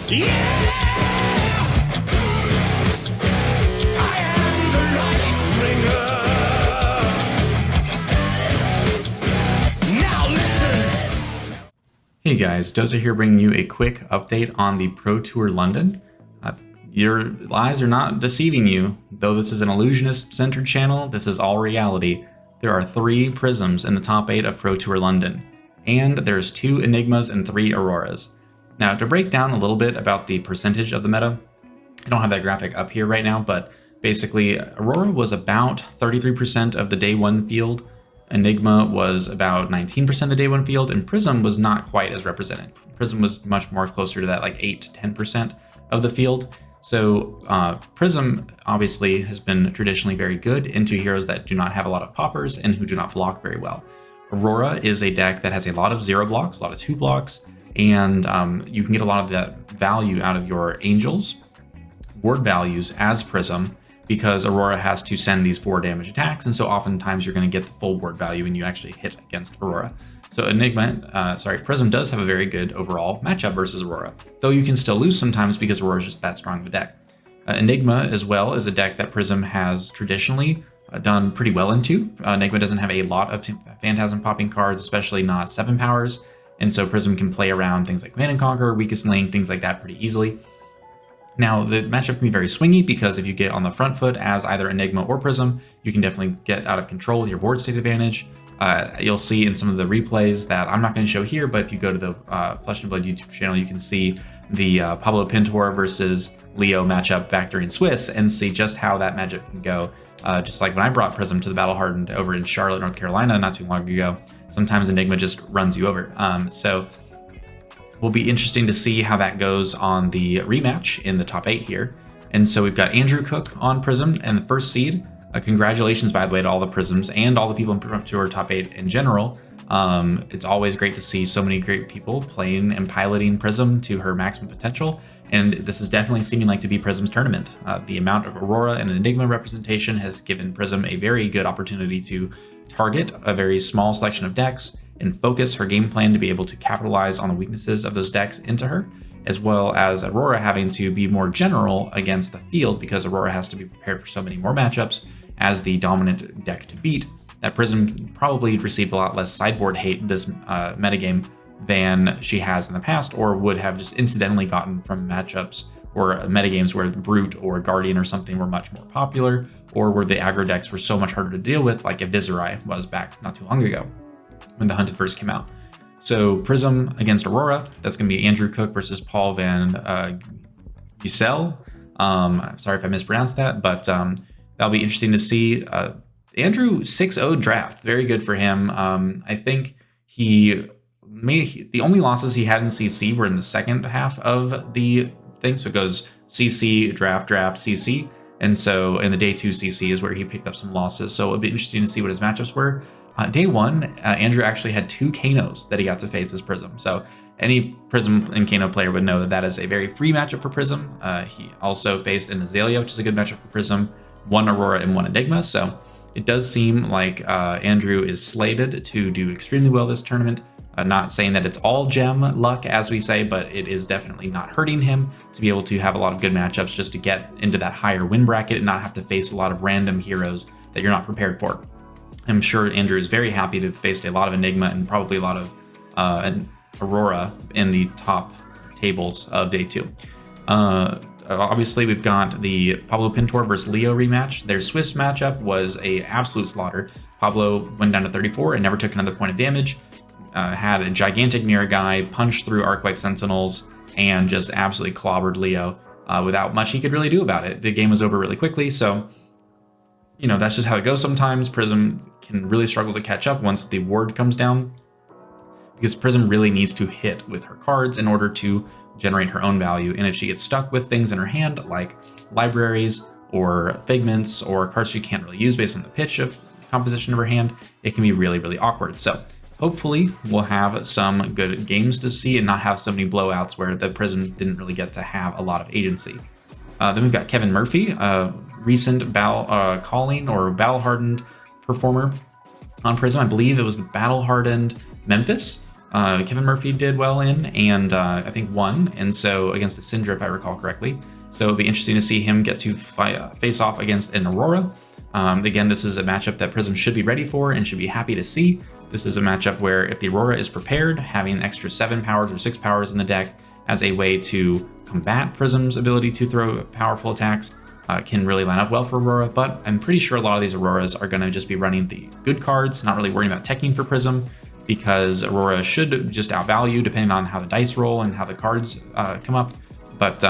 Hey guys, Dozer here bringing you a quick update on the Pro Tour London. Your eyes are not deceiving you. Though this is an illusionist-centered channel, this is all reality. There are 3 Prisms in the top 8 of Pro Tour London, and there's 2 Enigmas and 3 Auroras. Now, to break down a little bit about the percentage of the meta, I don't have that graphic up here right now, but basically, Aurora was about 33% of the day 1 field, Enigma was about 19% of the day 1 field, and Prism was not quite as represented. Prism was much more closer to that, like 8 to 10% of the field. So Prism obviously has been traditionally very good into heroes that do not have a lot of poppers and who do not block very well. Aurora is a deck that has a lot of 0 blocks, a lot of 2 blocks, and you can get a lot of that value out of your angels, ward values as Prism, because Aurora has to send these 4 damage attacks, and so oftentimes you're going to get the full ward value when you actually hit against Aurora. So Prism does have a very good overall matchup versus Aurora, though you can still lose sometimes because Aurora is just that strong of a deck. Enigma as well is a deck that Prism has traditionally done pretty well into. Enigma doesn't have a lot of Phantasm popping cards, especially not 7 powers, and so Prism can play around things like Command and Conquer, Weakest Link, things like that pretty easily. Now, the matchup can be very swingy because if you get on the front foot as either Enigma or Prism, you can definitely get out of control with your board state advantage. You'll see in some of the replays that I'm not going to show here, but if you go to the Flesh and Blood YouTube channel, you can see the Pablo Pintor versus Leo matchup back during Swiss and see just how that matchup can go. Just like when I brought Prism to the Battle Hardened over in Charlotte, North Carolina not too long ago, sometimes Enigma just runs you over. So will be interesting to see how that goes on the rematch in the top 8 here. And so we've got Andrew Cook on Prism and the first seed. Congratulations, by the way, to all the Prisms and all the people in Pro Tour top 8 in general. It's always great to see so many great people playing and piloting Prism to her maximum potential. And this is definitely seeming like to be Prism's tournament. The amount of Aurora and Enigma representation has given Prism a very good opportunity to target a very small selection of decks and focus her game plan to be able to capitalize on the weaknesses of those decks into her, as well as Aurora having to be more general against the field because Aurora has to be prepared for so many more matchups as the dominant deck to beat. That Prism probably received a lot less sideboard hate this metagame than she has in the past, or would have just incidentally gotten from matchups or metagames where Brute or Guardian or something were much more popular, or where the aggro decks were so much harder to deal with, like a Viserai was back not too long ago when the Hunted first came out. So Prism against Aurora, that's going to be Andrew Cook versus Paul Van Gisel. Sorry if I mispronounced that, but that'll be interesting to see. Andrew 6-0 draft, very good for him. I think the only losses he had in CC were in the second half of the thing. So it goes CC, draft, CC. And so in the day 2 CC is where he picked up some losses. So it'll be interesting to see what his matchups were. Day 1, Andrew actually had 2 Kanos that he got to face as Prism. So any Prism and Kano player would know that that is a very free matchup for Prism. He also faced an Azalea, which is a good matchup for Prism, 1 Aurora and 1 Enigma. So it does seem like Andrew is slated to do extremely well this tournament. Not saying that it's all gem luck, as we say, but it is definitely not hurting him to be able to have a lot of good matchups just to get into that higher win bracket and not have to face a lot of random heroes that you're not prepared for. I'm sure Andrew is very happy to have faced a lot of Enigma and probably a lot of Aurora in the top tables of day 2. Obviously, we've got the Pablo Pintor versus Leo rematch. Their Swiss matchup was a absolute slaughter. Pablo went down to 34 and never took another point of damage. Had a gigantic mirror guy, punched through Arclight Sentinels, and just absolutely clobbered Leo without much he could really do about it. The game was over really quickly, so that's just how it goes sometimes. Prism can really struggle to catch up once the ward comes down, because Prism really needs to hit with her cards in order to generate her own value. And if she gets stuck with things in her hand, like libraries or figments or cards she can't really use based on the pitch of composition of her hand, it can be really, really awkward. So hopefully we'll have some good games to see and not have so many blowouts where the Prism didn't really get to have a lot of agency. Then we've got Kevin Murphy, a recent calling or battle hardened performer on Prism. I believe it was the battle hardened Memphis Kevin Murphy did well in, and I think won, and so against the Syndra, if I recall correctly. So it'll be interesting to see him get to face off against an Aurora. Again, this is a matchup that Prism should be ready for and should be happy to see. This is a matchup where if the Aurora is prepared, having an extra 7 powers or 6 powers in the deck as a way to combat Prism's ability to throw powerful attacks can really line up well for Aurora, but I'm pretty sure a lot of these Auroras are going to just be running the good cards, not really worrying about teching for Prism, because Aurora should just outvalue depending on how the dice roll and how the cards come up. But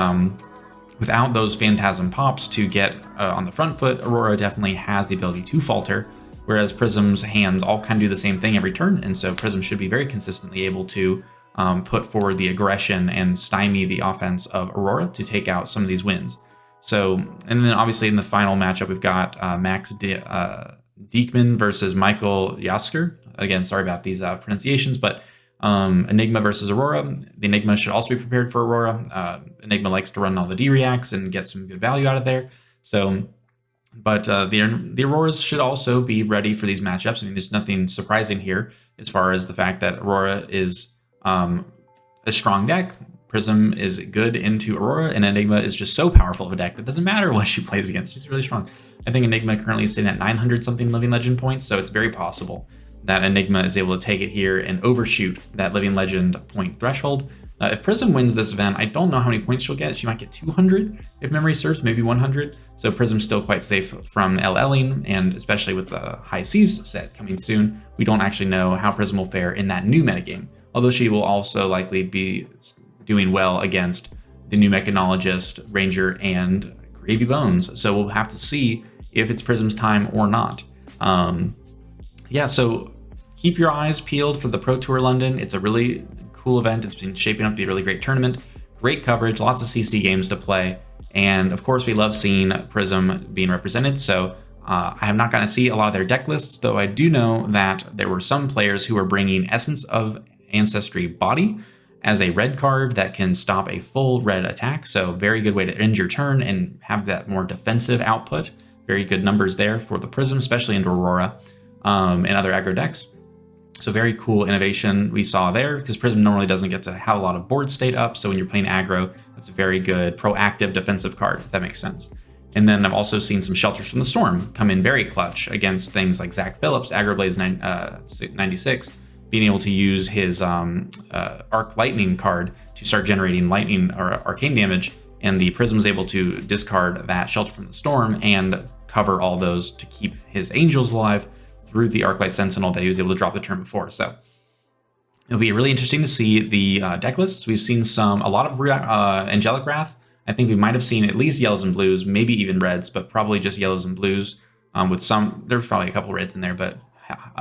without those Phantasm pops to get on the front foot, Aurora definitely has the ability to falter, whereas Prism's hands all kind of do the same thing every turn, and so Prism should be very consistently able to put forward the aggression and stymie the offense of Aurora to take out some of these wins. So, and then obviously in the final matchup, we've got Max Diekman versus Michael Yasker. Again, sorry about these pronunciations, but Enigma versus Aurora. The Enigma should also be prepared for Aurora. Enigma likes to run all the D-reacts and get some good value out of there. So, but the Auroras should also be ready for these matchups. I mean, there's nothing surprising here as far as the fact that Aurora is a strong deck. Prism is good into Aurora, and Enigma is just so powerful of a deck that doesn't matter what she plays against. She's really strong. I think Enigma currently is sitting at 900 something Living Legend points, so it's very possible that Enigma is able to take it here and overshoot that Living Legend point threshold. If Prism wins this event, I don't know how many points she'll get. She might get 200 if memory serves, maybe 100. So Prism's still quite safe from LLing, and especially with the High Seas set coming soon, we don't actually know how Prism will fare in that new metagame. Although she will also likely be doing well against the new Mechanologist, Ranger, and Gravy Bones. So we'll have to see if it's Prism's time or not. Yeah, so keep your eyes peeled for the Pro Tour London. It's a really cool event. It's been shaping up to be a really great tournament. Great coverage, lots of CC games to play. And of course, we love seeing Prism being represented. So I have not gotten to see a lot of their deck lists, though I do know that there were some players who were bringing Essence of Ancestry Body as a red card that can stop a full red attack. So very good way to end your turn and have that more defensive output. Very good numbers there for the Prism, especially into Aurora and other aggro decks. So very cool innovation we saw there, because Prism normally doesn't get to have a lot of board state up. So when you're playing aggro, that's a very good proactive defensive card, if that makes sense. And then I've also seen some Shelters from the Storm come in very clutch against things like Zach Phillips, Aggro Blades 96, being able to use his Arc Lightning card to start generating lightning or arcane damage. And the Prism is able to discard that Shelter from the Storm and cover all those to keep his Angels alive through the Arclight Sentinel that he was able to drop the turn before. So it'll be really interesting to see the deck lists. We've seen a lot of Angelic Wrath. I think we might have seen at least yellows and blues, maybe even reds, but probably just yellows and blues with some, there's probably a couple reds in there, but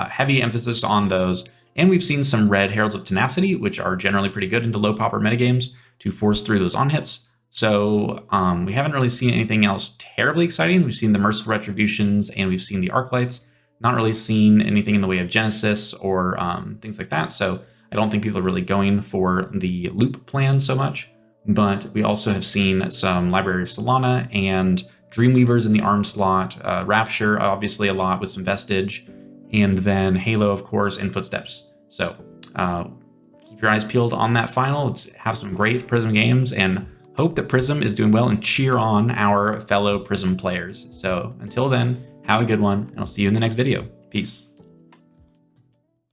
heavy emphasis on those. And we've seen some red Heralds of Tenacity, which are generally pretty good into low popper metagames to force through those on hits. So we haven't really seen anything else terribly exciting. We've seen the Merciful Retributions and we've seen the Arclights. Not really seen anything in the way of Genesis or things like that. So I don't think people are really going for the loop plan so much. But we also have seen some Library of Solana and Dreamweavers in the arm slot, Rapture obviously a lot with some Vestige, and then Halo, of course, and Footsteps. So keep your eyes peeled on that final. Let's have some great Prism games and hope that Prism is doing well and cheer on our fellow Prism players. So until then, have a good one, and I'll see you in the next video. Peace.